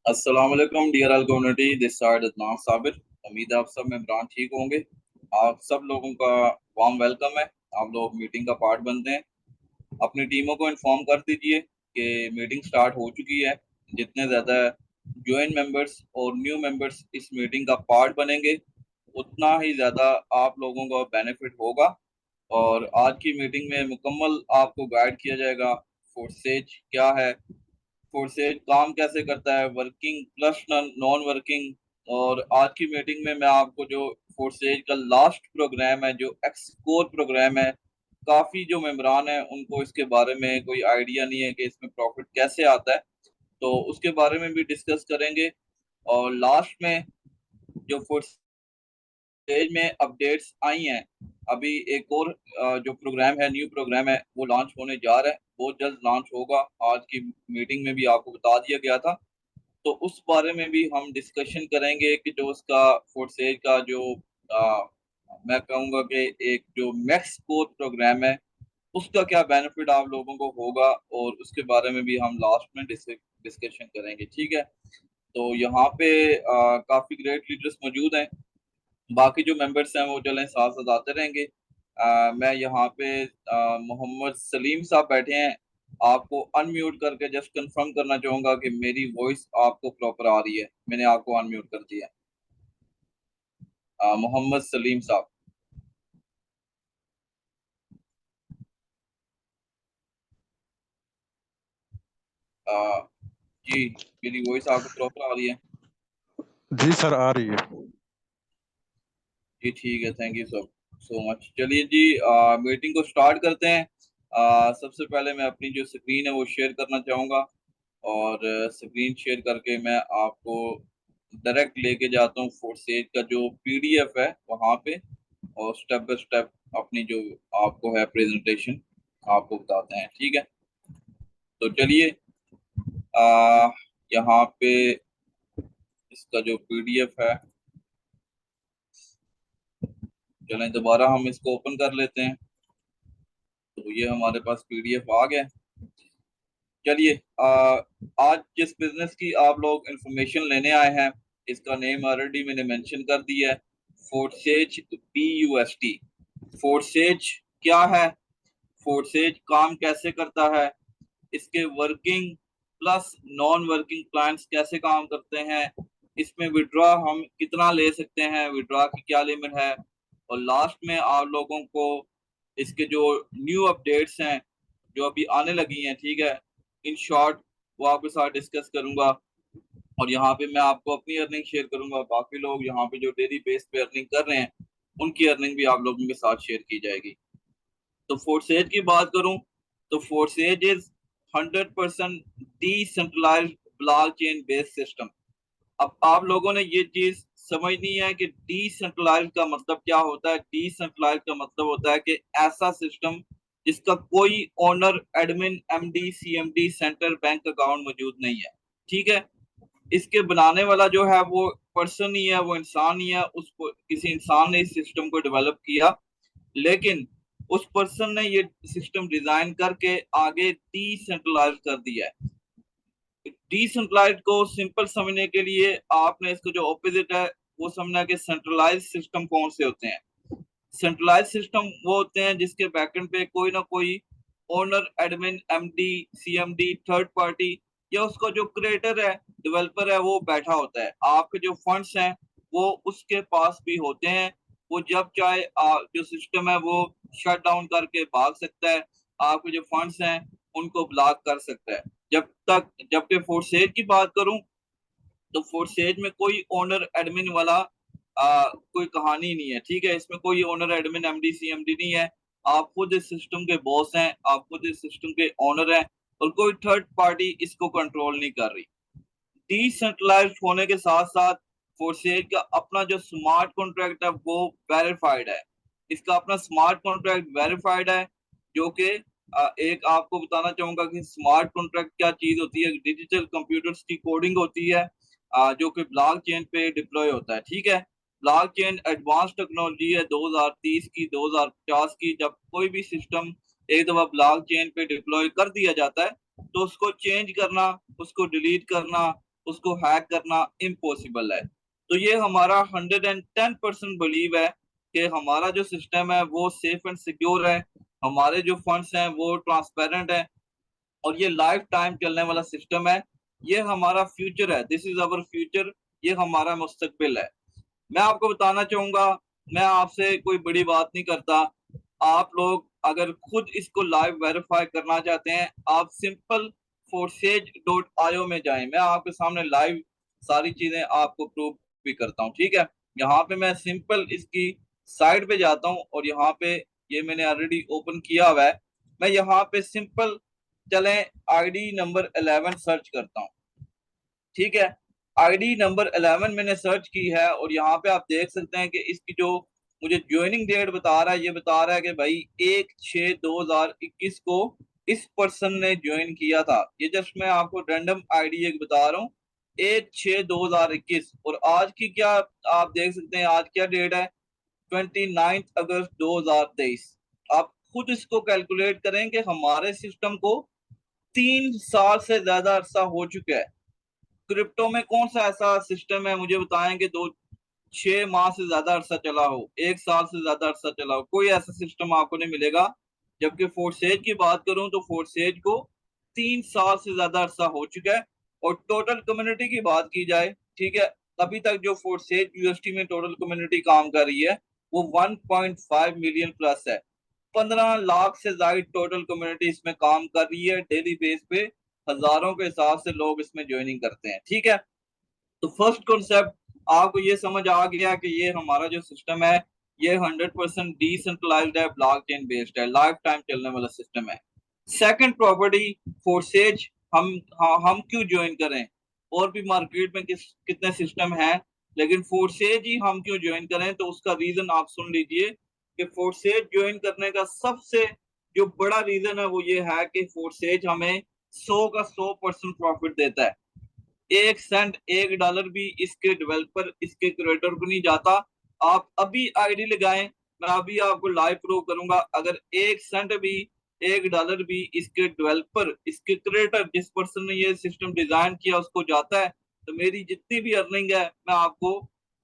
अस्सलाम वालेकुम dear all community, this side Adnan Sabir. उम्मीद है आप सब मेंबरान ठीक होंगे। आप सब लोगों का वार्म वेलकम है। आप लोग मीटिंग का पार्ट बनते हैं। अपनी टीमों को इन्फॉर्म कर दीजिए कि मीटिंग स्टार्ट हो चुकी है। जितने ज़्यादा ज्वाइन मेंबर्स और न्यू मेंबर्स इस मीटिंग का पार्ट बनेंगे, उतना ही ज़्यादा आप लोगों को बेनिफिट होगा। और आज की मीटिंग में मुकम्मल आपको गाइड किया जाएगा फोर्सेज क्या है, फोर्सेज काम कैसे करता है, वर्किंग प्लस नॉन वर्किंग। और आज की मीटिंग में मैं आपको जो फोर्सेज का लास्ट प्रोग्राम है, जो एक्सकोर प्रोग्राम है, काफी जो मेंबरान है उनको इसके बारे में कोई आइडिया नहीं है कि इसमें प्रॉफिट कैसे आता है, तो उसके बारे में भी डिस्कस करेंगे। और लास्ट में जो फोर्सेज में अपडेट्स आई हैं, अभी एक और जो प्रोग्राम है, न्यू प्रोग्राम है, वो लॉन्च होने जा रहा है, बहुत जल्द लॉन्च होगा। आज की मीटिंग में भी आपको बता दिया गया था, तो उस बारे में भी हम डिस्कशन करेंगे कि जो उसका फोर्सेज का जो मैं कहूँगा कि एक जो मैक्स कोर प्रोग्राम है, उसका क्या बेनिफिट आप लोगों को होगा, और उसके बारे में भी हम लास्ट में डिस्कशन करेंगे। ठीक है, तो यहाँ पे काफी ग्रेट लीडर्स मौजूद हैं। बाकी जो मेंबर्स हैं वो चलें साथ साथ आते रहेंगे। मैं यहाँ पे मोहम्मद सलीम साहब बैठे हैं। आपको अनम्यूट करके जस्ट कंफर्म करना चाहूंगा कि मेरी वॉइस आपको प्रॉपर आ रही है। मैंने आपको अनम्यूट कर दिया। मोहम्मद सलीम साहब। आ, जी, मेरी वॉइस आपको प्रॉपर आ रही है? जी सर, आ रही है। जी ठीक है, थैंक यू सो मच। चलिए जी, मीटिंग को स्टार्ट करते हैं। सबसे पहले मैं अपनी जो स्क्रीन है वो शेयर करना चाहूँगा, और स्क्रीन शेयर करके मैं आपको डायरेक्ट लेके जाता हूँ फोर्सेज का जो पीडीएफ है वहाँ पे, और स्टेप बाय स्टेप अपनी जो आपको है प्रेजेंटेशन आपको बताते हैं। ठीक है, तो चलिए, आ, यहाँ पे इसका जो पीडीएफ है, चलें दोबारा हम इसको ओपन कर लेते हैं। तो ये हमारे पास पीडीएफ आ गया। चलिए, आज जिस बिजनेस की आप लोग इंफॉर्मेशन लेने आए हैं, इसका नेम ऑलरेडी मैंने मेंशन कर दिया है, फोर्सेज PUST। फोर्सेज क्या है, फोर्सेज काम कैसे करता है, इसके working plus non working plans कैसे काम करते हैं, इसमें विड्रॉ हम कितना ले सकते हैं, विड्रॉ की क्या लिमिट है, और लास्ट में आप लोगों को इसके जो न्यू अपडेट्स हैं जो अभी आने लगी हैं, ठीक है, इन शॉर्ट वो आपके साथ डिस्कस करूंगा। और यहाँ पे मैं आपको अपनी अर्निंग शेयर करूंगा। बाकी लोग यहाँ पे जो डेली बेस पे अर्निंग कर रहे हैं, उनकी अर्निंग भी आप लोगों के साथ शेयर की जाएगी। तो फोर्सेज की बात करूं, तो forces is 100% decentralised blockchain based system. अब आप लोगों ने ये चीज समझनी है कि डिसेंट्रलाइज्ड का मतलब क्या होता है। डिसेंट्रलाइज्ड का मतलब होता है कि ऐसा सिस्टम जिसका कोई owner, admin, MD, CMD, central bank account मौजूद नहीं है। ठीक है, इसके बनाने वाला जो है वो पर्सन ही है, वो इंसान ही है। उसको किसी इंसान ने इस सिस्टम को डेवलप किया, लेकिन उस पर्सन ने ये सिस्टम डिजाइन करके आगे डिसेंट्रलाइज कर दिया है। डिसेंट्रलाइज को सिंपल समझने के लिए आपने इसको जो ऑपोजिट है वो समझना कि सेंट्रलाइज सिस्टम कौन से होते हैं। सेंट्रलाइज सिस्टम वो होते हैं जिसके बैकएंड पे कोई ना कोई owner, admin, MD, CMD, third party, या उसका जो क्रिएटर है, डेवलपर है, वो बैठा होता है। आपके जो फंड्स हैं वो उसके पास भी होते हैं। वो जब चाहे जो सिस्टम है वो शट डाउन करके भाग सकता है, आपके जो फंड्स हैं उनको ब्लॉक कर सकता है। जब तक जबकि फोर्सेज की बात करूं, तो फोर्सेज में कोई ओनर एडमिन वाला कोई कहानी नहीं है। ठीक है, इसमें कोई ओनर एडमिन, MD, CMD नहीं है। आप खुद इस सिस्टम के बॉस हैं, आप खुद इस सिस्टम के ओनर हैं, और कोई थर्ड पार्टी इसको कंट्रोल नहीं कर रही। डिसेंट्रलाइज होने के साथ साथ फोर्सेज का अपना जो स्मार्ट कॉन्ट्रैक्ट है वो वेरीफाइड है। इसका अपना स्मार्ट कॉन्ट्रैक्ट वेरीफाइड है, जो कि एक आपको बताना चाहूंगा कि स्मार्ट कॉन्ट्रैक्ट क्या चीज होती है। डिजिटल कंप्यूटर्स की कोडिंग होती है, जो कि ब्लॉक चेन पे डिप्लॉय होता है। ठीक है, ब्लॉक चेन एडवांस टेक्नोलॉजी है 2030 की, 2050 की। जब कोई भी सिस्टम एक दफा ब्लॉक चेन पे डिप्लॉय कर दिया जाता है, तो उसको चेंज करना, उसको डिलीट करना, उसको हैक करना इम्पॉसिबल है। तो ये हमारा 110% बिलीव है कि हमारा जो सिस्टम है वो सेफ एंड सिक्योर है, हमारे जो फंड्स हैं वो ट्रांसपेरेंट है, और ये लाइफ टाइम चलने वाला सिस्टम है। ये हमारा फ्यूचर है, दिस इज अवर फ्यूचर, ये हमारा मुस्तकबिल है। मैं आपको बताना चाहूंगा, मैं आपसे कोई बड़ी बात नहीं करता। आप लोग अगर खुद इसको लाइव वेरीफाई करना चाहते हैं, आप सिंपल forsage.io में जाएं। मैं आपके सामने लाइव सारी चीजें आपको प्रूव भी करता हूं, ठीक है। यहाँ पे मैं सिंपल इसकी साइट पे जाता हूँ, और यहाँ पे ये मैंने ऑलरेडी ओपन किया हुआ है। मैं यहाँ पे सिंपल चलें आईडी नंबर 11 सर्च करता हूँ, ठीक है। आईडी नंबर 11 मैंने सर्च की है, और यहाँ पे आप देख सकते हैं कि इसकी जो मुझे ज्वाइनिंग डेट बता रहा है, ये बता रहा है कि भाई 1/6/2021 को इस पर्सन ने ज्वाइन किया था। ये जस्ट मैं आपको रैंडम आईडी एक बता रहा हूँ, 1/6/2021। और आज की क्या आप देख सकते हैं, आज क्या डेट है, 29 अगस्त 2023। आप खुद इसको कैलकुलेट करें कि हमारे सिस्टम को 3 साल से ज्यादा अरसा हो चुका है। क्रिप्टो में कौन सा ऐसा सिस्टम है, मुझे बताएं कि 6 माह से ज्यादा अरसा चला हो, 1 साल से ज्यादा अरसा चला हो, कोई ऐसा सिस्टम आपको नहीं मिलेगा। जबकि फोर्सेज की बात करूं तो फोर्सेज को 3 साल से ज्यादा अरसा हो चुका है। और टोटल कम्युनिटी की बात की जाए, ठीक है, अभी तक जो फोर्सेज यूएसटी में टोटल कम्युनिटी काम कर रही है वो 1.5 मिलियन प्लस है। 15 लाख से ज्यादा टोटल कम्युनिटी इसमें काम कर रही है। डेली बेस पे हजारों के हिसाब से लोग इसमें ज्वाइनिंग करते हैं, ठीक है। तो फर्स्ट कॉन्सेप्ट आपको ये समझ आ गया कि ये हमारा जो सिस्टम है ये 100% डिसेंट्रलाइज्ड है, ब्लॉकचेन बेस्ड है, लाइफ टाइम चलने वाला सिस्टम है। सेकंड प्रॉपर्टी, फोर्सेज हम, हाँ, हम क्यों ज्वाइन करें। और भी मार्केट में कितने सिस्टम हैं, लेकिन फोर्सेज ही हम क्यों ज्वाइन करें, तो उसका रीजन आप सुन लीजिए कि फोर्सेज ज्वाइन करने का सबसे जो बड़ा रीजन है वो ये है कि फोर्सेज हमें 100% प्रॉफिट देता है। 1 सेंट 1 डॉलर भी इसके डेवलपर, इसके क्रिएटर को नहीं जाता। आप अभी आईडी लगाएं, मैं अभी आपको लाइव प्रूव करूंगा, अगर 1 सेंट भी 1 डॉलर भी इसके डेवलपर, इसके क्रिएटर, जिस पर्सन ने ये सिस्टम डिजाइन किया उसको जाता है, तो मेरी जितनी भी अर्निंग है मैं आपको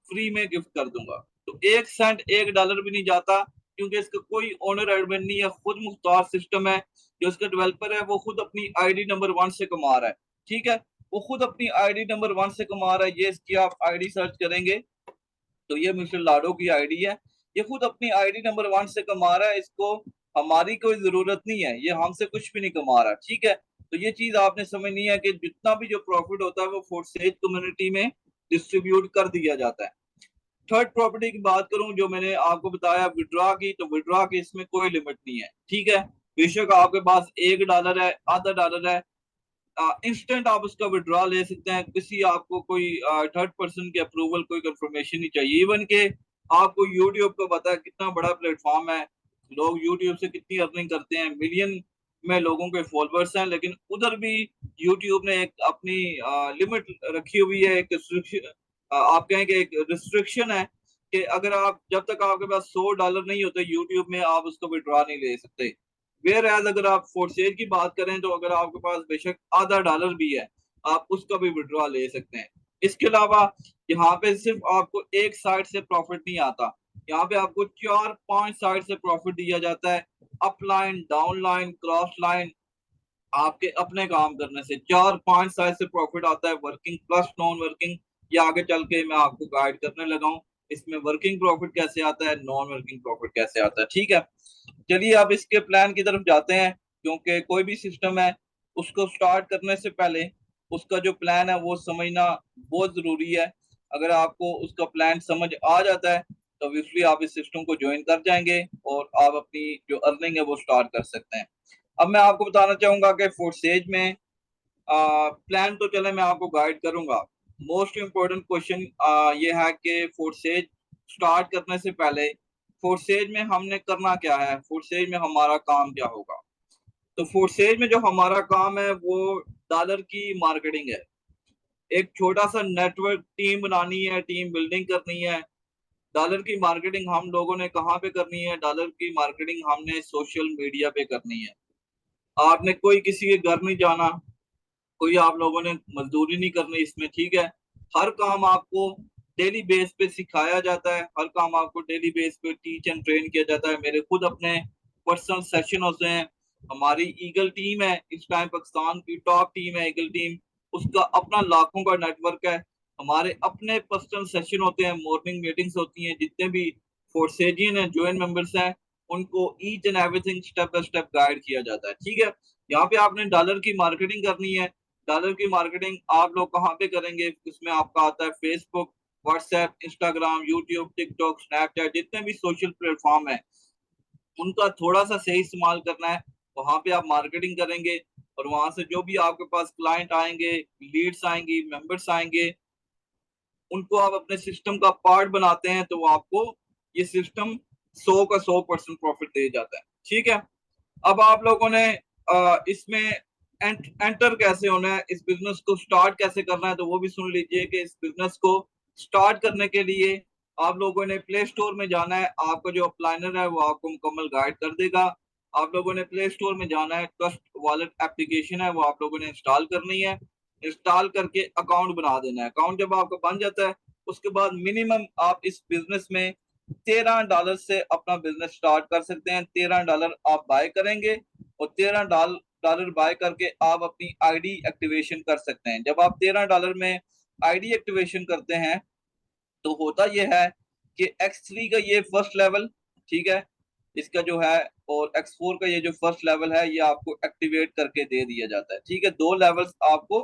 फ्री में गिफ्ट कर दूंगा। तो 1 सेंट 1 डॉलर भी नहीं जाता, क्योंकि इसका कोई ओनर एडमिन नहीं है, खुद मुख्तार सिस्टम है। जो इसका डेवलपर है वो खुद अपनी आईडी नंबर 1 से कमा रहा है, ठीक है। वो खुद अपनी आईडी नंबर 1 से कमा रहा है। ये इसकी आप आईडी सर्च करेंगे तो ये मिस्टर लाडो की आईडी है। ये खुद अपनी आईडी नंबर 1 से कमा रहा है, इसको हमारी कोई जरूरत नहीं है, ये हमसे कुछ भी नहीं कमा रहा, ठीक है। तो ये चीज आपने समझनी है कि जितना भी जो प्रॉफिट होता है वो फोर्सेज कम्युनिटी में डिस्ट्रीब्यूट कर दिया जाता है। थर्ड प्रॉपर्टी की बात करूं, जो मैंने आपको बताया विड्रॉ की, तो विड्रॉ की इसमें कोई लिमिट नहीं है, ठीक है। बेशक आपके पास 1 डॉलर है, आधा डॉलर है, इंस्टेंट आप उसका विड्रॉ ले सकते हैं। किसी आपको कोई थर्ड पर्सन की अप्रूवल, कोई कंफर्मेशन नहीं चाहिए। इवन के आपको यूट्यूब का पता है कितना बड़ा प्लेटफॉर्म है, लोग यूट्यूब से कितनी अर्निंग करते हैं, मिलियन में लोगों के फॉलोअर्स हैं, लेकिन उधर भी यूट्यूब ने एक अपनी लिमिट रखी हुई है, एक आप कहें कि एक रिस्ट्रिक्शन है कि अगर आप, जब तक आपके पास 100 डॉलर नहीं होते यूट्यूब में, आप उसको विड्रॉ नहीं ले सकते। वेयर एज अगर आप फोर्सेज की बात करें तो अगर आपके पास बेशक आधा डॉलर भी है, आप उसका भी विड्रॉ ले सकते हैं। इसके अलावा यहाँ पे सिर्फ आपको एक साइड से प्रॉफिट नहीं आता, यहाँ पे आपको 4-5 साइड से प्रॉफिट दिया जाता है। अपलाइन, डाउनलाइन, क्रॉस लाइन, आपके अपने काम करने से 4-5 साइड से प्रॉफिट आता है। वर्किंग प्लस नॉन वर्किंग, ये आगे चल के मैं आपको गाइड करने लगा हूँ, इसमें वर्किंग प्रॉफिट कैसे आता है, नॉन वर्किंग प्रॉफिट कैसे आता है, ठीक है। चलिए अब इसके प्लान की तरफ जाते हैं, क्योंकि कोई भी सिस्टम है उसको स्टार्ट करने से पहले उसका जो प्लान है वो समझना बहुत जरूरी है। अगर आपको उसका प्लान समझ आ जाता है तो ऑब्वियसली आप इस सिस्टम को ज्वाइन कर जाएंगे और आप अपनी जो अर्निंग है वो स्टार्ट कर सकते हैं। अब मैं आपको बताना चाहूंगा कि फोर्सेज में प्लान तो चले मैं आपको गाइड करूंगा। मोस्ट इम्पोर्टेंट क्वेश्चन ये है कि फोर्सेज स्टार्ट करने से पहले फोर्सेज में हमने करना क्या है, फोर्सेज में हमारा काम क्या होगा। तो फोर्सेज में जो हमारा काम है वो डॉलर की मार्केटिंग है। एक छोटा सा नेटवर्क टीम बनानी है, टीम बिल्डिंग करनी है। डॉलर की मार्केटिंग हम लोगों ने कहाँ पे करनी है, डॉलर की मार्केटिंग हमने सोशल मीडिया पे करनी है। आपने कोई किसी के घर नहीं जाना, कोई आप लोगों ने मजदूरी नहीं करनी इसमें, ठीक है। हर काम आपको डेली बेस पे सिखाया जाता है, हर काम आपको डेली बेस पे टीच एंड ट्रेन किया जाता है। मेरे खुद अपने पर्सनल सेशन होते हैं। हमारी ईगल टीम है, इस टाइम पाकिस्तान की टॉप टीम है ईगल टीम, उसका अपना लाखों का नेटवर्क है। हमारे अपने पर्सनल सेशन होते हैं, मॉर्निंग मीटिंग्स होती हैं। जितने भी फोर्सेजियन है ज्वाइन मेंबर्स हैं, उनको each and everything step by step guide किया जाता है, ठीक है। यहाँ पे आपने डॉलर की मार्केटिंग करनी है। डॉलर की मार्केटिंग आप लोग कहाँ पे करेंगे? इसमें आपका आता है Facebook, WhatsApp, Instagram, YouTube, TikTok, Snapchat, जितने भी सोशल प्लेटफॉर्म है उनका थोड़ा सा सही इस्तेमाल करना है। वहां पे आप मार्केटिंग करेंगे और वहां से जो भी आपके पास क्लाइंट आएंगे, लीड्स आएंगी, मेंबर्स आएंगे, उनको आप अपने सिस्टम का पार्ट बनाते हैं तो आपको ये सिस्टम 100% प्रॉफिट दे जाता है, ठीक है। अब आप लोगों ने इसमें एंटर कैसे होना है, इस बिजनेस को स्टार्ट कैसे करना है, तो वो भी सुन लीजिए कि इस बिजनेस को स्टार्ट करने के लिए आप लोगों ने प्ले स्टोर में जाना है। आपका जो अपलाइनर है वो आपको मुकम्मल गाइड कर देगा। आप लोगों ने प्ले स्टोर में जाना है, ट्रस्ट वॉलेट एप्लीकेशन है वो आप लोगों ने इंस्टॉल करनी है। इंस्टॉल करके अकाउंट बना देना है। अकाउंट जब आपका बन जाता है उसके बाद मिनिमम आप इस बिजनेस में $13 से अपना बिजनेस स्टार्ट कर सकते हैं। $13 आप बाय करेंगे और $13 बाय करके आप अपनी आईडी एक्टिवेशन कर सकते हैं। जब आप $13 में आईडी एक्टिवेशन करते हैं तो होता यह है कि X3 का ये फर्स्ट लेवल, ठीक है, इसका जो है, और X4 का ये जो फर्स्ट लेवल है ये आपको एक्टिवेट करके दे दिया जाता है, ठीक है। दो लेवल्स आपको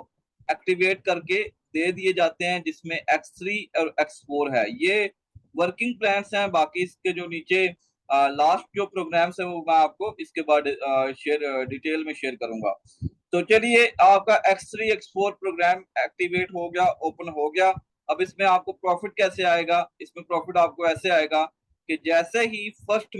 एक्टिवेट करके दे दिए जाते हैं जिसमें X3 और X4 है। ये वर्किंग प्लान्स हैं। बाकी इसके जो नीचे लास्ट जो प्रोग्राम्स है वो मैं आपको इसके बाद शेयर डिटेल में शेयर करूंगा। तो चलिए, आपका X3 X4 प्रोग्राम एक्टिवेट हो गया, ओपन हो गया। अब इसमें आपको प्रॉफिट कैसे आएगा? इसमें प्रॉफिट आपको ऐसे आएगा कि जैसे ही फर्स्ट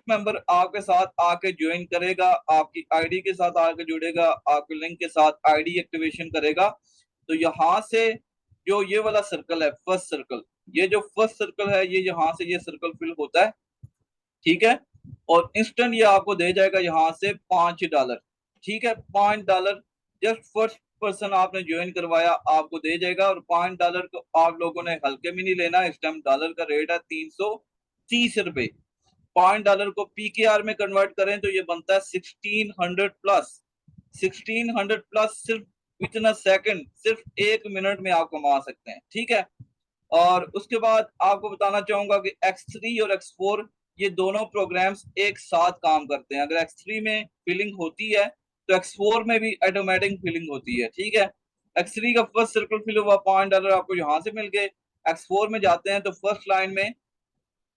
मेंबर आपके साथ आके ज्वाइन करेगा, आपकी आईडी के साथ आके जुड़ेगा, आपके लिंक के साथ आईडी एक्टिवेशन करेगा, तो यहाँ से जो ये वाला सर्कल है, फर्स्ट सर्कल, ये जो फर्स्ट सर्कल है ये यहाँ से ये सर्कल फिल होता है, ठीक है। और इंस्टेंट ये आपको दे जाएगा यहाँ से $5, ठीक है। $5 जस्ट फर्स्ट पर्सन आपने ज्वाइन करवाया आपको दे जाएगा। और $5 को आप लोगों ने हल्के में नहीं लेना। इस टाइम डॉलर का रेट है ₹330। $5 को पीकेआर में कन्वर्ट करें तो ये बनता है 1600 प्लस। 1600 प्लस सिर्फ इतना सेकंड, सिर्फ 1 मिनट में आप कमा सकते हैं, ठीक है। और उसके बाद आपको बताना चाहूंगा कि X3 और X4 ये दोनों प्रोग्राम्स एक साथ काम करते हैं। अगर X3 में फिलिंग होती है तो X4 में भी ऑटोमेटिक फिलिंग होती है, ठीक है। X3 का फर्स्ट सर्कल फिल हुआ, $5 आपको यहाँ से मिल गए। X4 में जाते हैं तो फर्स्ट लाइन में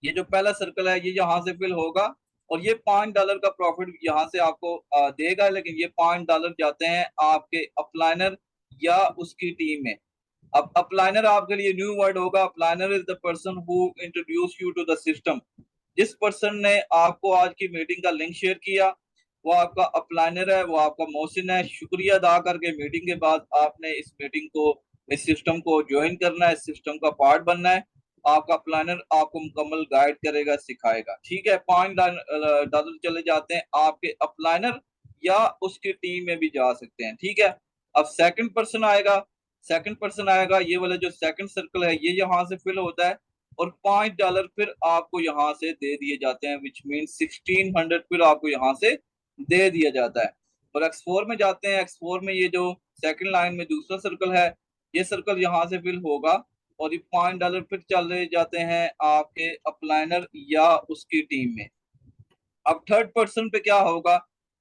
ये जो पहला सर्कल है ये यहाँ से फिल होगा और ये $5 का प्रॉफिट यहाँ से आपको देगा। लेकिन ये $5 जाते हैं आपके अपलाइनर या उसकी टीम में। अब अपलाइनर आपके लिए न्यू वर्ड होगा। Upliner is the person who introduce you to the system. जिस पर्सन ने आपको आज की मीटिंग का लिंक शेयर किया वो आपका अपलाइनर है, वो आपका मोहसिन है। शुक्रिया अदा करके मीटिंग के बाद आपने इस मीटिंग को, इस सिस्टम को ज्वाइन करना है, इस सिस्टम का पार्ट बनना है। आपका प्लानर आपको मुकम्मल गाइड करेगा, सिखाएगा, ठीक है। $5 चले जाते हैं आपके अपलाइनर या उसकी टीम में भी जा सकते हैं, ठीक है। अब सेकंड पर्सन आएगा, ये वाला जो सेकंड सर्कल है ये यहाँ से फिल होता है और $5 फिर आपको यहाँ से दे दिए जाते हैं, विच मीन 1600 फिर आपको यहाँ से दे दिया जाता है। और X4 में जाते हैं। X4 में ये जो सेकंड लाइन में दूसरा सर्कल है ये सर्कल यहाँ से फिल होगा और ये $5 फिर चले जाते हैं आपके अपलाइनर या उसकी टीम में। अब थर्ड पर्सन पे क्या होगा?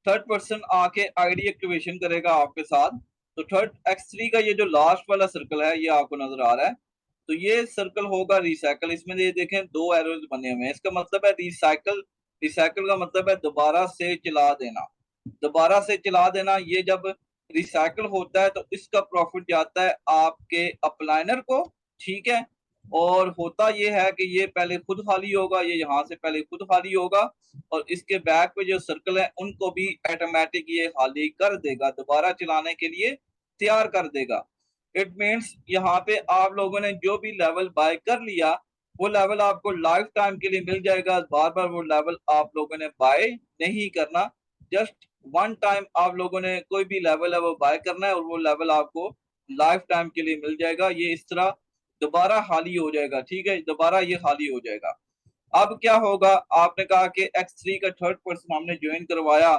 थर्ड पर्सन आके आईडी एक्टिवेशन करेगा आपके साथ। तो थर्ड X3 का ये जो लास्ट वाला सर्कल है ये आपको नजर आ रहा है, तो ये सर्कल होगा रिसाइकल। इसमें ये देखें दो एरोज बने हुए हैं, इसका मतलब है रिसाइकल। रिसाइकल का मतलब है दोबारा से चला देना। दोबारा से चला देना, ये जब रिसाइकल होता है तो इसका प्रॉफिट जाता है आपके अपलाइनर को, ठीक है। और होता ये है कि ये पहले खुद खाली होगा, ये यहाँ से पहले खुद खाली होगा और इसके बैक पे जो सर्कल है उनको भी ऑटोमेटिक ये खाली कर देगा, दोबारा चलाने के लिए तैयार कर देगा। इट मीन्स यहाँ पे आप लोगों ने जो भी लेवल बाय कर लिया वो लेवल आपको लाइफ टाइम के लिए मिल जाएगा। बार बार वो लेवल आप लोगों ने बाय नहीं करना, जस्ट वन टाइम आप लोगों ने कोई भी लेवल है वो बाय करना है और वो लेवल आपको लाइफ टाइम के लिए मिल जाएगा। ये इस तरह दोबारा खाली हो जाएगा, ठीक है, दोबारा ये खाली हो जाएगा। अब क्या होगा, आपने कहा कि X3 का थर्ड पर्सन हमने ज्वाइन करवाया,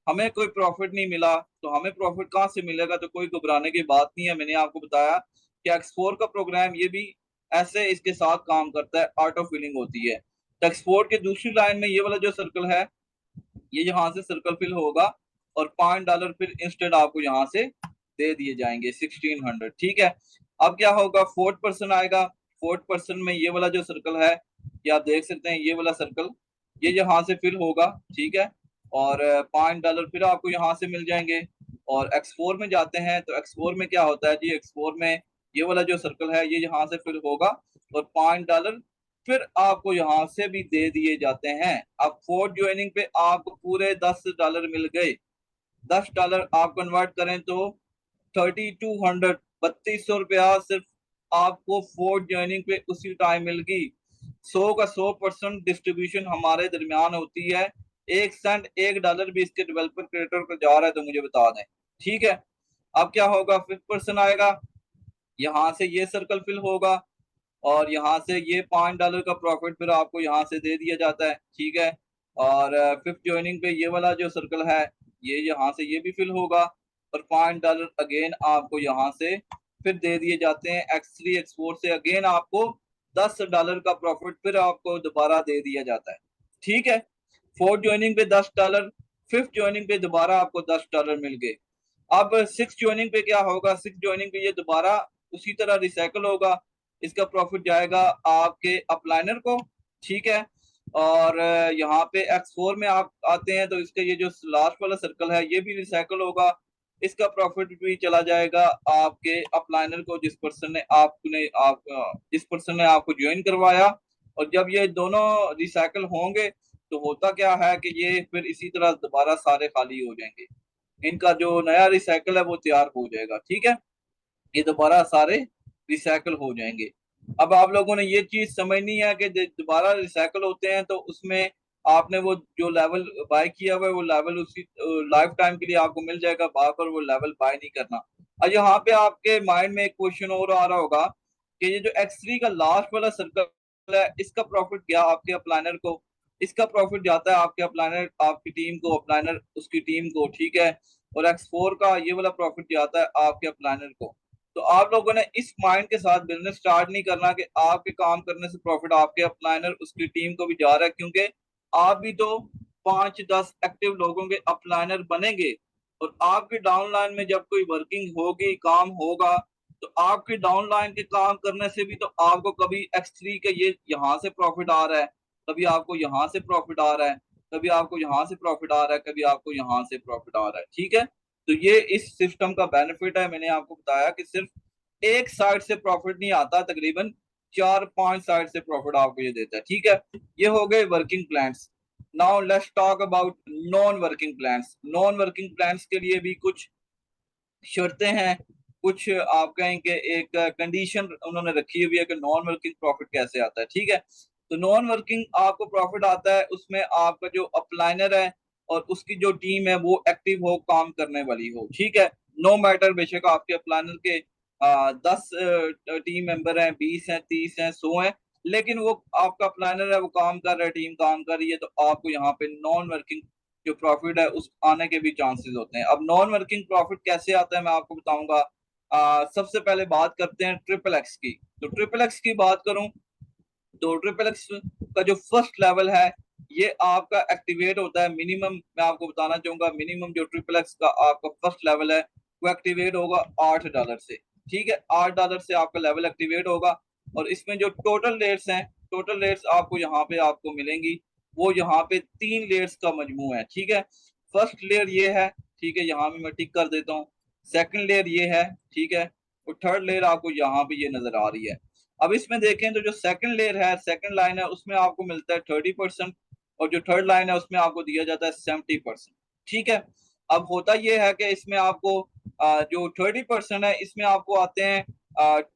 हमें कोई प्रॉफिट नहीं मिला, तो हमें प्रॉफिट कहाँ से मिलेगा? तो कोई घबराने की बात नहीं है। मैंने आपको बताया कि X4 का प्रोग्राम ये भी ऐसे इसके साथ काम करता है, ऑटो फिलिंग होती है। तो X4 के दूसरी लाइन में ये वाला जो सर्कल है, ये यहाँ से सर्कल फिल होगा और $5 फिर इंस्टेंट आपको यहाँ से दे दिए जाएंगे 1600, ठीक है। अब क्या होगा, फोर्थ पर्सन आएगा। फोर्थ पर्सन में ये वाला जो सर्कल है, ये आप देख सकते हैं, ये वाला सर्कल ये यहाँ से फिल होगा, ठीक है। और $5 फिर आपको यहाँ से मिल जाएंगे। और X4 में जाते हैं तो X4 में क्या होता है जी, X4 में ये वाला जो सर्कल है ये यहाँ से फिल होगा और $5 फिर आपको यहाँ से भी दे दिए जाते हैं। अब फोर्थ ज्वाइनिंग पे आपको पूरे $10 मिल गए। $10 आप कन्वर्ट करें तो 3200, 3200 रुपया सिर्फ आपको फोर्थ ज्वाइनिंग पे उसी टाइम मिल गई। 100 का 100% डिस्ट्रीब्यूशन हमारे दरमियान होती है। 1 सेंट $1 भी इसके डेवलपर क्रिएटर को जा रहा है तो मुझे बता दें, ठीक है। अब क्या होगा, फिफ्थ पर्सन आएगा, यहाँ से ये सर्कल फिल होगा और यहाँ से ये $5 का प्रॉफिट फिर आपको यहाँ से दे दिया जाता है, ठीक है। और फिफ्थ ज्वाइनिंग पे ये वाला जो सर्कल है, ये यहाँ से ये भी फिल होगा और $5 अगेन आपको यहाँ से फिर दे दिए जाते हैं। X3 X4 से अगेन आपको $10 का प्रॉफिट फिर आपको दोबारा दे दिया जाता है, ठीक है। फोर्थ ज्वाइनिंग पे $10, फिफ्थ ज्वाइनिंग पे दोबारा आपको $10 मिल गए। अब सिक्स ज्वाइनिंग पे क्या होगा, सिक्स ज्वाइनिंग पे ये दोबारा उसी तरह रिसाइकल होगा, इसका प्रॉफिट जाएगा आपके अपलाइनर को, ठीक है। और यहाँ पे X4 में आप आते हैं तो इसका ये जो लास्ट वाला सर्कल है ये भी रिसाइकल होगा, इसका प्रॉफिट भी चला जाएगा आपके अपलाइनर को, जिस पर्सन ने आपको ज्वाइन करवाया। और जब ये दोनों रिसाइकल होंगे तो होता क्या है कि ये फिर इसी तरह दोबारा सारे खाली हो जाएंगे, इनका जो नया रिसाइकल है वो तैयार हो जाएगा, ठीक है। ये दोबारा सारे रिसाइकल हो जाएंगे। अब आप लोगों ने ये चीज समझनी है कि दोबारा रिसाइकल होते हैं तो उसमें आपने वो जो लेवल बाय किया हुआ है वो लेवल उसी लाइफ टाइम के लिए आपको मिल जाएगा, बार बार वो लेवल बाय नहीं करना। और यहाँ पे आपके माइंड में एक क्वेश्चन और आ रहा होगा कि ये जो X3 का लास्ट वाला सर्कल है इसका प्रॉफिट गया आपके अपलाइनर को, इसका प्रॉफिट जाता है आपके अपलाइनर, आपकी टीम को, अपलाइनर उसकी टीम को, ठीक है। और X4 का ये वाला प्रॉफिट जाता है आपके अपलाइनर को। तो आप लोगों ने इस माइंड के साथ बिजनेस स्टार्ट नहीं करना कि आपके काम करने से प्रॉफिट आपके अपलाइनर उसकी टीम को भी जा रहा है, क्योंकि आप भी तो 5-10 एक्टिव लोगों के अपलाइनर बनेंगे और आपकी डाउनलाइन में जब कोई वर्किंग होगी, काम होगा, तो आपके डाउनलाइन के काम करने से भी तो आपको कभी X3 के ये यहाँ से प्रॉफिट आ रहा है, कभी आपको यहाँ से प्रॉफिट आ रहा है, कभी आपको यहाँ से प्रॉफिट आ रहा है, कभी आपको यहाँ से प्रॉफिट आ रहा है, ठीक है। तो ये इस सिस्टम का बेनिफिट है। मैंने आपको बताया कि सिर्फ एक साइड से प्रॉफिट नहीं आता, तकरीबन 4-5 साइड से प्रॉफिट आपको ये देता है, ठीक है। ये हो गए working plans. Now let's talk about non working plans. Non working plans के लिए भी कुछ शर्तें हैं, कुछ आप कहें कि एक कंडीशन उन्होंने रखी हुई है कि नॉन वर्किंग प्रॉफिट कैसे आता है, ठीक है। तो नॉन वर्किंग आपको प्रॉफिट आता है उसमें आपका जो अपलाइनर है और उसकी जो टीम है वो एक्टिव हो, काम करने वाली हो, ठीक है। नो मैटर बेशक आपके अपलाइनर के 10 टीम मेंबर हैं, 20 हैं, 30 हैं, 100 हैं, लेकिन वो आपका प्लानर है, वो काम कर रहा है, टीम काम कर रही है, तो आपको यहाँ पे नॉन वर्किंग जो प्रॉफिट है उस आने के भी चांसेस होते हैं। अब नॉन वर्किंग प्रॉफिट कैसे आता है मैं आपको बताऊंगा। सबसे पहले बात करते हैं ट्रिपल एक्स की। तो ट्रिपल एक्स की बात करूं तो ट्रिपल एक्स का जो फर्स्ट लेवल है ये आपका एक्टिवेट होता है मिनिमम, मैं आपको बताना चाहूंगा मिनिमम जो ट्रिपल एक्स का आपका फर्स्ट लेवल है वो एक्टिवेट होगा $8 से, ठीक है। $8 से आपका लेवल एक्टिवेट होगा और इसमें जो टोटल रेट्स हैं, टोटल रेट्स आपको यहाँ पे आपको मिलेंगी, वो यहाँ पे 3 लेयर्स का मजमू है, ठीक है। फर्स्ट लेयर ये है, ठीक है, यहाँ भी मैं टिक कर देता हूँ। सेकंड लेयर ये है, ठीक है। और थर्ड लेयर आपको यहाँ पे ये नजर आ रही है। अब इसमें देखें तो जो सेकंड लेयर है, सेकंड लाइन है, उसमें आपको मिलता है 30% और जो थर्ड लाइन है उसमें आपको दिया जाता है 70%, ठीक है। अब होता यह है कि इसमें आपको जो 30% है इसमें आपको आते हैं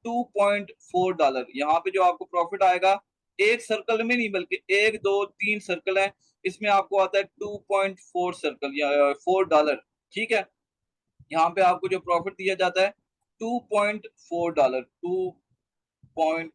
$2.4। यहाँ पे जो आपको प्रॉफिट आएगा एक सर्कल में नहीं बल्कि एक दो तीन सर्कल है, इसमें आपको आता है 2.4 सर्कल या $4। ठीक है, यहाँ पे आपको जो प्रॉफिट दिया जाता है $2.4,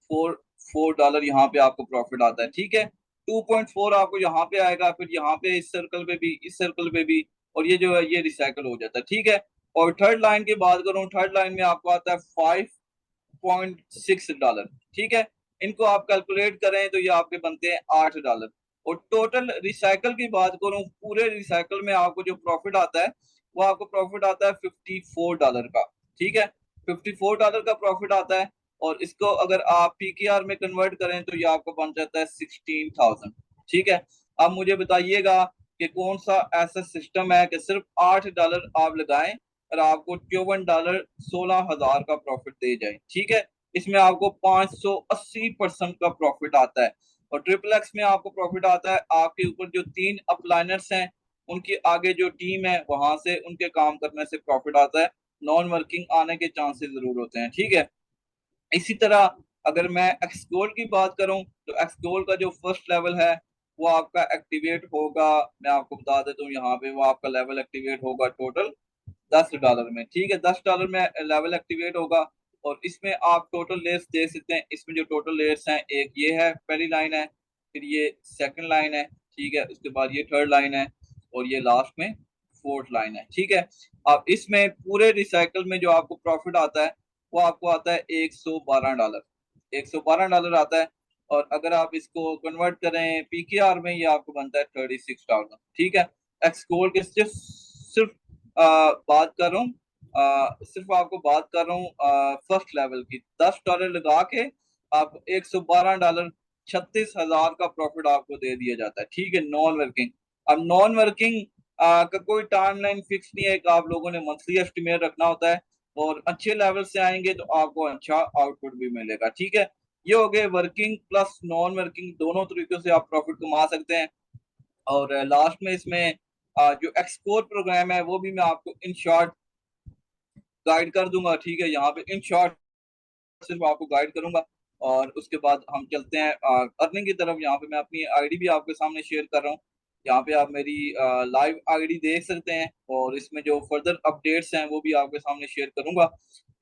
2.44 यहाँ पे आपको प्रॉफिट आता है। ठीक है, 2.4 आपको यहाँ पे आएगा, फिर यहाँ पे इस सर्कल पे भी, इस सर्कल पे भी, और ये जो है ये रिसाइकल हो जाता है। ठीक है, और थर्ड लाइन की बात करूं, थर्ड लाइन में आपको आता है $5.6। ठीक है, इनको आप कैलकुलेट करें तो ये आपके बनते हैं $8। और टोटल रिसाइकल की बात करूं, पूरे रिसाइकल में आपको जो प्रॉफिट आता है वो आपको प्रॉफिट आता है $54 का। ठीक है, $54 का प्रॉफिट आता है, और इसको अगर आप पीकेआर में कन्वर्ट करें तो ये आपको बन जाता है 16,000। ठीक है, अब मुझे बताइएगा कि कौन सा ऐसा सिस्टम है कि सिर्फ $8 आप लगाएं और आपको $54 16,000 का प्रॉफिट दे जाए। ठीक है, इसमें आपको 580% का प्रॉफिट आता है। और ट्रिपल एक्स में आपको प्रॉफिट आता है आपके ऊपर जो 3 अपलाइनर्स हैं उनकी आगे जो टीम है वहां से उनके काम करने से प्रॉफिट आता है, नॉन वर्किंग आने के चांसेस जरूर होते हैं। ठीक है, इसी तरह अगर मैं एक्सगोल्ड की बात करूं तो एक्सगोल्ड का जो फर्स्ट लेवल है वो आपका एक्टिवेट होगा, मैं आपको बता देता हूँ, यहाँ पे वो आपका लेवल एक्टिवेट होगा टोटल $10 में। ठीक है, $10 में लेवल एक्टिवेट होगा, और इसमें आप टोटल लेयर्स देख सकते हैं। इसमें जो टोटल लेयर्स हैं, एक ये है पहली लाइन है, फिर ये सेकंड लाइन है, ठीक है, उसके बाद ये थर्ड लाइन है, और ये लास्ट में फोर्थ लाइन है। ठीक है, अब इसमें पूरे रिसाइकल में जो आपको प्रॉफिट आता है वो आपको आता है $112, $112 आता है। और अगर आप इसको कन्वर्ट करें पीकेआर में ये आपको बनता है $36। ठीक है, एक्स गोल्ड के सिर्फ बात कर रहा हूँ, सिर्फ आपको बात कर रहा हूँ फर्स्ट लेवल की, $10 लगा के आप $112, 36,000 का प्रॉफिट आपको दे दिया जाता है। ठीक है, नॉन वर्किंग। अब नॉन वर्किंग का कोई टाइमलाइन फिक्स नहीं है, कि आप लोगों ने मंथली एस्टिमेट रखना होता है, और अच्छे लेवल से आएंगे तो आपको अच्छा आउटपुट भी मिलेगा। ठीक है, ये हो गए वर्किंग प्लस नॉन वर्किंग, दोनों तरीकों से आप प्रॉफिट कमा सकते हैं। और लास्ट में इसमें जो एक्सपोर्ट प्रोग्राम है वो भी मैं आपको इन शॉर्ट गाइड कर दूंगा। ठीक है, यहाँ पे इन शॉर्ट सिर्फ आपको गाइड करूंगा, और उसके बाद हम चलते हैं अर्निंग की तरफ। यहाँ पे मैं अपनी आईडी भी आपके सामने शेयर कर रहा हूँ, यहाँ पे आप मेरी लाइव आईडी देख सकते हैं, और इसमें जो फर्दर अपडेट्स हैं वो भी आपके सामने शेयर करूंगा।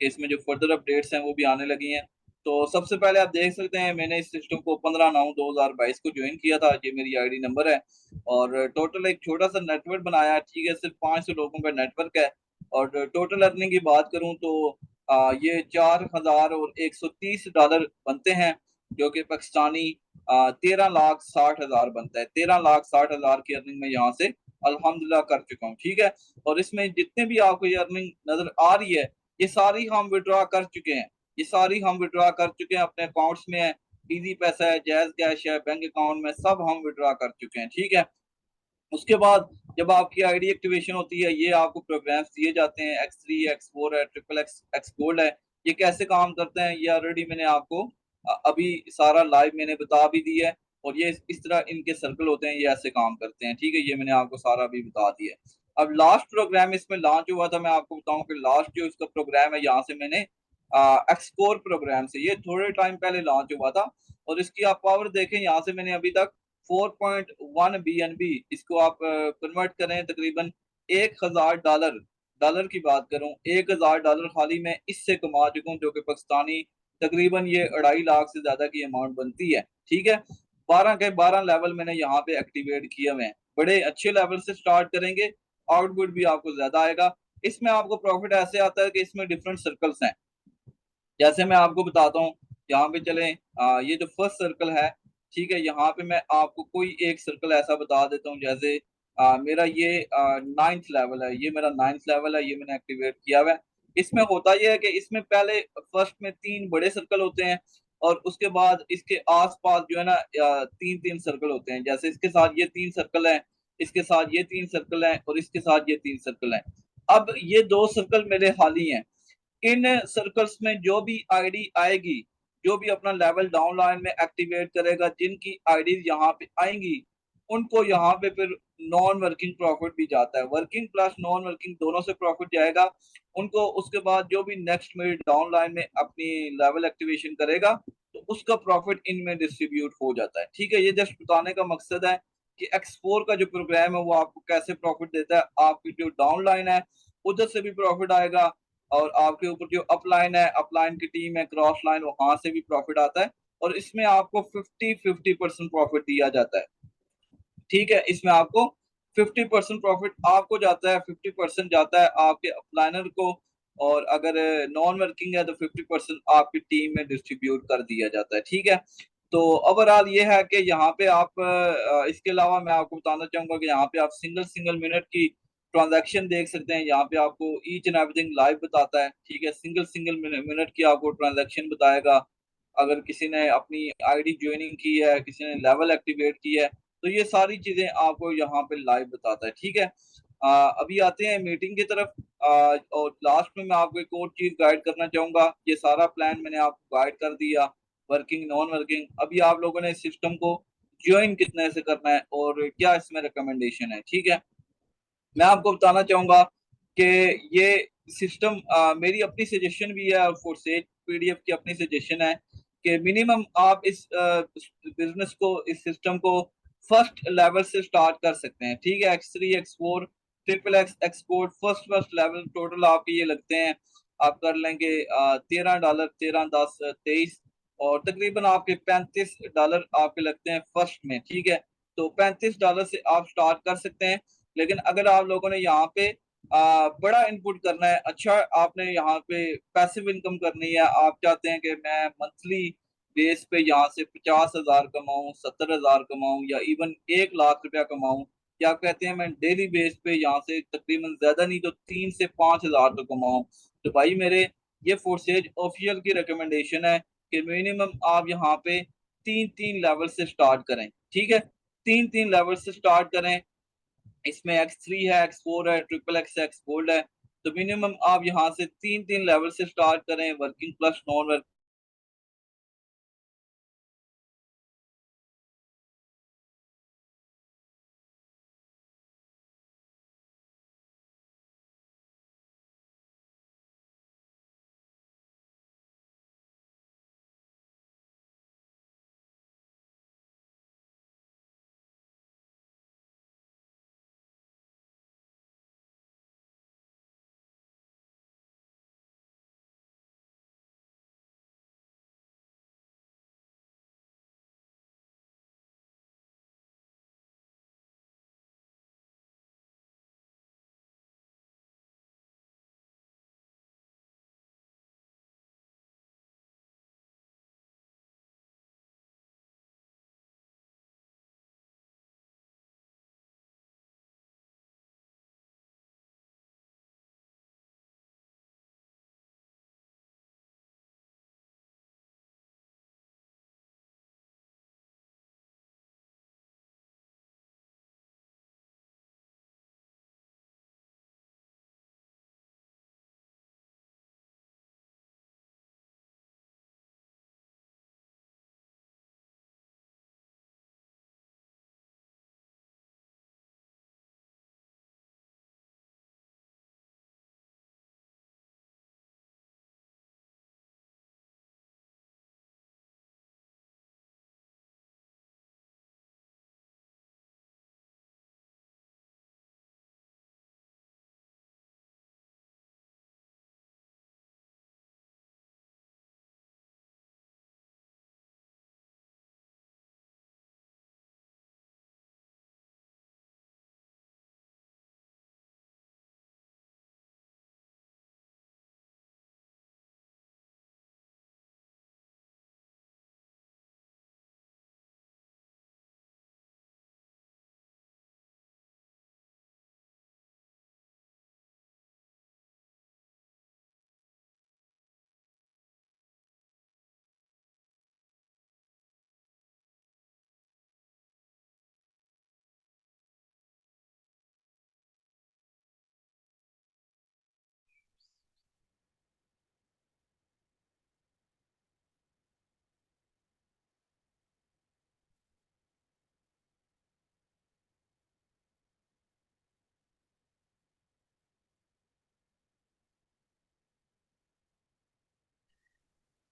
इसमें जो फर्दर अपडेट्स हैं वो भी आने लगी हैं। तो सबसे पहले आप देख सकते हैं मैंने इस सिस्टम को 15/9/2022 को ज्वाइन किया था, ये मेरी आईडी नंबर है, और टोटल एक छोटा सा नेटवर्क बनाया है। ठीक है, सिर्फ 500 लोगों का नेटवर्क है। और टोटल अर्निंग की बात करूं तो ये $4,130 बनते हैं, जो कि पाकिस्तानी 13,60,000 बनता है। 13,60,000 की अर्निंग में यहाँ से अल्हम्दुलिल्लाह कर चुका हूँ। ठीक है, और इसमें जितने भी आपको ये अर्निंग नजर आ रही है ये सारी हम विड्रॉ कर चुके हैं, ये सारी हम विड्रॉ कर चुके हैं, अपने अकाउंट्स में है, इजी पैसा है, जैज कैश है, बैंक अकाउंट में सब हम विड्रॉ कर चुके हैं। ठीक है, उसके बाद जब आपकी आईडी एक्टिवेशन होती है ये आपको प्रोग्राम्स दिए जाते हैं, X3 X4 है, ट्रिपल एक्स एक्स गोल्ड है। ये कैसे काम करते हैं ये ऑलरेडी मैंने आपको अभी सारा लाइव मैंने बता भी दिया है, और ये इस तरह इनके सर्कल होते हैं, ये ऐसे काम करते हैं। ठीक है, ये मैंने आपको सारा अभी बता दिया है। अब लास्ट प्रोग्राम इसमें लॉन्च हुआ था, मैं आपको बताऊं कि लास्ट जो इसका प्रोग्राम है यहाँ से मैंने एक्सकोर प्रोग्राम से ये थोड़े टाइम पहले लॉन्च हुआ था, और इसकी आप पावर देखें, यहाँ से मैंने अभी तक 4.1 BNB, इसको आप कन्वर्ट करें तकरीबन $1,000, डॉलर की बात करूं $1,000 खाली मैं इससे कमा चुका हूं, जो कि पाकिस्तानी तकरीबन ये 2.5 लाख से ज्यादा की अमाउंट बनती है। ठीक है, 12 के 12 लेवल मैंने यहाँ पे एक्टिवेट किए हुए हैं, बड़े अच्छे लेवल से स्टार्ट करेंगे, आउटपुट भी आपको ज्यादा आएगा। इसमें आपको प्रॉफिट ऐसे आता है कि इसमें डिफरेंट सर्कल्स हैं, जैसे मैं आपको बताता हूँ, यहाँ पे चलें, ये जो फर्स्ट सर्कल है, ठीक है, यहाँ पे मैं आपको कोई एक सर्कल ऐसा बता देता हूँ, जैसे मेरा ये 9th लेवल है, ये मेरा 9th लेवल है, ये मैंने एक्टिवेट किया हुआ है। इसमें होता यह है कि इसमें पहले फर्स्ट में 3 बड़े सर्कल होते हैं, और उसके बाद इसके आसपास जो है ना 3-3 सर्कल होते हैं, जैसे इसके साथ ये 3 सर्कल हैं, इसके साथ ये 3 सर्कल हैं, और इसके साथ ये 3 सर्कल हैं। अब ये 2 सर्कल मेरे खाली हैं, इन सर्कल्स में जो भी आईडी आएगी, जो भी अपना लेवल डाउन लाइन में एक्टिवेट करेगा, जिनकी आईडी यहाँ पे आएंगी उनको यहाँ पे फिर नॉन वर्किंग प्रॉफिट भी जाता है, वर्किंग प्लस नॉन वर्किंग दोनों से प्रॉफिट जाएगा उनको। उसके बाद जो भी नेक्स्ट मेरी डाउन लाइन में अपनी लेवल एक्टिवेशन करेगा तो उसका प्रॉफिट इनमें डिस्ट्रीब्यूट हो जाता है। ठीक है, ये जस्ट बताने का मकसद है कि एक्सपोर का जो प्रोग्राम है वो आपको कैसे प्रॉफिट देता है। आपकी जो डाउन लाइन है उधर से भी प्रॉफिट आएगा, और आपके ऊपर जो अपलाइन है, अपलाइन की टीम है, क्रॉस लाइन, वहां से भी प्रॉफिट आता है। और इसमें आपको 50-50% प्रॉफिट दिया जाता है। ठीक है, इसमें आपको 50% प्रॉफिट आपको जाता है, 50% जाता है आपके अपलाइनर को, और अगर नॉन वर्किंग है तो 50% आपकी टीम में डिस्ट्रीब्यूट कर दिया जाता है। ठीक है, तो ओवरऑल ये है कि यहाँ पे आप इसके अलावा मैं आपको बताना चाहूंगा कि यहाँ पे आप सिंगल सिंगल मिनट की ट्रांजैक्शन देख सकते हैं। यहाँ पे आपको ईच एंड एवरीथिंग लाइव बताता है। ठीक है, सिंगल सिंगल मिनट की आपको ट्रांजैक्शन बताएगा। अगर किसी ने अपनी आईडी ज्वाइनिंग की है, किसी ने लेवल एक्टिवेट की है, तो ये सारी चीजें आपको यहाँ पे लाइव बताता है। ठीक है, अभी आते हैं मीटिंग की तरफ। और लास्ट में मैं आपको एक और चीज गाइड करना चाहूंगा। ये सारा प्लान मैंने आपको गाइड कर दिया, वर्किंग नॉन वर्किंग। अभी आप लोगों ने सिस्टम को ज्वाइन कितने से करना है और क्या इसमें रिकमेंडेशन है। ठीक है, मैं आपको बताना चाहूंगा कि ये सिस्टम मेरी अपनी सजेशन भी है, और फोरसेज पीडीएफ की अपनी सजेशन है कि मिनिमम आप इस बिजनेस को, इस सिस्टम को फर्स्ट लेवल से स्टार्ट कर सकते हैं। ठीक है, X3 X4 triple x export first first level total आपके ये लगते हैं। आप कर लेंगे $13, 13, 10, 23, और तकरीबन आपके $35 आपके लगते हैं फर्स्ट में। ठीक है, तो $35 से आप स्टार्ट कर सकते हैं। लेकिन अगर आप लोगों ने यहाँ पे बड़ा इनपुट करना है, अच्छा आपने यहाँ पे पैसिव इनकम करनी है, आप चाहते हैं कि मैं मंथली बेस पे यहाँ से 50,000 कमाऊं, 70,000 कमाऊं, या इवन 1 लाख रुपया कमाऊं, या आप कहते हैं मैं डेली बेस पे यहाँ से तकरीबन ज्यादा नहीं तो 3 से 5 हजार तो कमाऊं, तो भाई मेरे ये फोर्सेज ऑफिशियल की रिकमेंडेशन है कि मिनिमम आप यहाँ पे 3-3 लेवल से स्टार्ट करें। ठीक है, 3-3 लेवल से स्टार्ट करें। इसमें X3 है, X4 है, ट्रिपल एक्स है, एक्स गोल्ड है। तो मिनिमम आप यहाँ से 3-3 लेवल से स्टार्ट करें, working plus non working.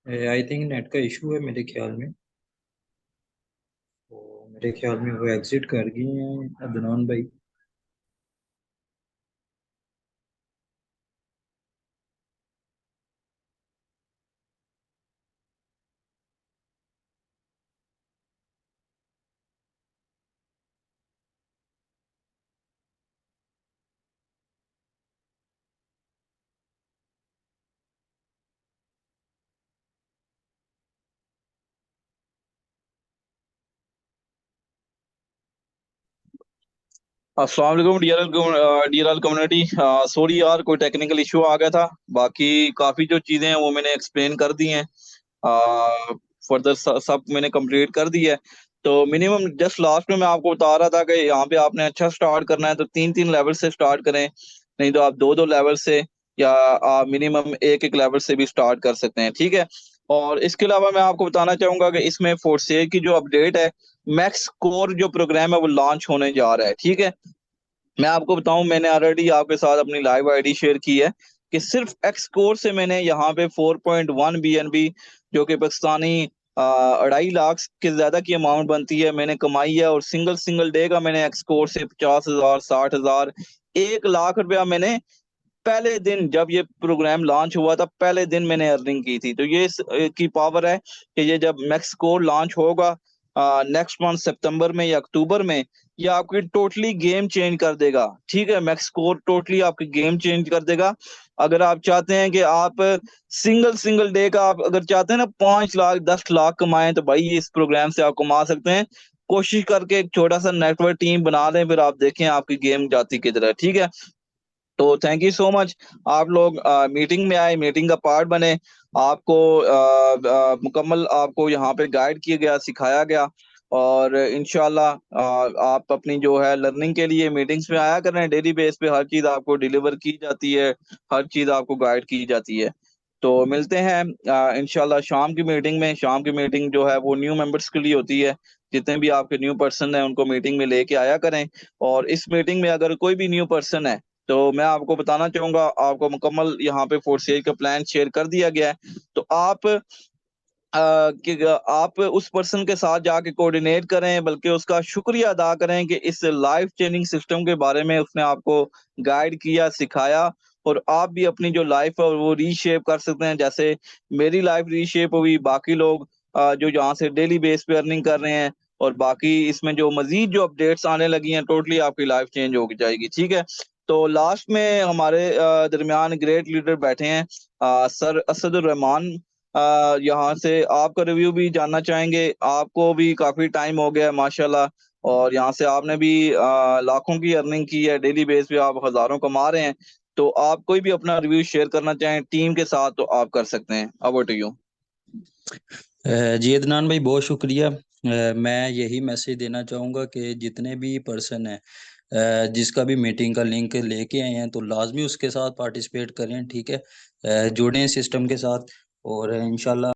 I think net का इशू है मेरे ख्याल में। तो मेरे ख्याल में वो एग्जिट कर गए हैं अदनान भाई। अस्सलाम वालेकुम डियर कम्युनिटी। सॉरी यार, कोई टेक्निकल इशू आ गया था। बाकी काफ़ी जो चीज़ें हैं वो मैंने एक्सप्लेन कर दी हैं। फर्दर सब मैंने कंप्लीट कर दी है। तो मिनिमम जस्ट लास्ट में मैं आपको बता रहा था कि यहाँ पे आपने अच्छा स्टार्ट करना है तो 3-3 लेवल से स्टार्ट करें, नहीं तो आप 2-2 लेवल से या मिनिमम एक एक लेवल से भी स्टार्ट कर सकते हैं, ठीक है। और इसके अलावा मैं आपको बताना चाहूंगा कि इसमें फोर्सेज की जो अपडेट है, मैक्स कोर जो प्रोग्राम है वो लॉन्च होने जा रहा है, ठीक है। मैं आपको बताऊं, मैंने ऑलरेडी आपके साथ अपनी लाइव आईडी शेयर की है कि सिर्फ एक्स कोर से मैंने यहाँ पे 4.1 BNB, जो कि पाकिस्तानी 2.5 लाख के ज्यादा की अमाउंट बनती है, मैंने कमाई है। और सिंगल सिंगल डे का मैंने एक्स कोर से 50,000, 60,000, 1 लाख रुपया मैंने पहले दिन, जब ये प्रोग्राम लॉन्च हुआ था पहले दिन मैंने अर्निंग की थी। तो ये की पावर है कि ये जब मैक्स कोर लॉन्च होगा नेक्स्ट मंथ सितंबर में या अक्टूबर में, ये आपकी टोटली गेम चेंज कर देगा, ठीक है। मैक्स कोर टोटली आपकी गेम चेंज कर देगा। अगर आप चाहते हैं कि आप सिंगल सिंगल डे का, आप अगर चाहते हैं ना 5 लाख 10 लाख कमाएं, तो भाई इस प्रोग्राम से आप कमा सकते हैं। कोशिश करके एक छोटा सा नेटवर्क टीम बना लें, फिर आप देखें आपकी गेम जाती किधर है, ठीक है। तो थैंक यू सो मच। आप लोग मीटिंग में आए, मीटिंग का पार्ट बने। आपको मुकम्मल आपको यहाँ पे गाइड किया गया, सिखाया गया। और इंशाल्लाह आप अपनी जो है लर्निंग के लिए मीटिंग्स में आया करें। डेली बेस पे हर चीज़ आपको डिलीवर की जाती है, हर चीज़ आपको गाइड की जाती है। तो मिलते हैं इंशाल्लाह शाम की मीटिंग में। शाम की मीटिंग जो है वो न्यू मेंबर्स के लिए होती है। जितने भी आपके न्यू पर्सन हैं उनको मीटिंग में लेके आया करें। और इस मीटिंग में अगर कोई भी न्यू पर्सन है तो मैं आपको बताना चाहूंगा, आपको मुकम्मल यहाँ पे फोर्सेज का प्लान शेयर कर दिया गया है। तो कि आप उस पर्सन के साथ जाके कोऑर्डिनेट करें, बल्कि उसका शुक्रिया अदा करें कि इस लाइफ चेंजिंग सिस्टम के बारे में उसने आपको गाइड किया, सिखाया। और आप भी अपनी जो लाइफ है वो रीशेप कर सकते हैं, जैसे मेरी लाइफ रीशेप हुई। बाकी लोग जो यहाँ से डेली बेस पे अर्निंग कर रहे हैं, और बाकी इसमें जो मजीद जो अपडेट्स आने लगी हैं, टोटली आपकी लाइफ चेंज हो जाएगी, ठीक है। तो लास्ट में हमारे दरमियान ग्रेट लीडर बैठे हैं, सर असदुर रहमान। यहाँ से आपका रिव्यू भी जानना चाहेंगे। आपको भी काफी टाइम हो गया है माशाल्लाह, और यहाँ से आपने भी लाखों की अर्निंग की है, डेली बेस पे आप हजारों कमा रहे हैं। तो आप कोई भी अपना रिव्यू शेयर करना चाहें टीम के साथ तो आप कर सकते हैं। Over to you. जी अदनान भाई, बहुत शुक्रिया। मैं यही मैसेज देना चाहूँगा कि जितने भी पर्सन हैं जिसका भी मीटिंग का लिंक लेके आए हैं तो लाजमी उसके साथ पार्टिसिपेट करें, ठीक है। जुड़ें सिस्टम के साथ और इंशाल्लाह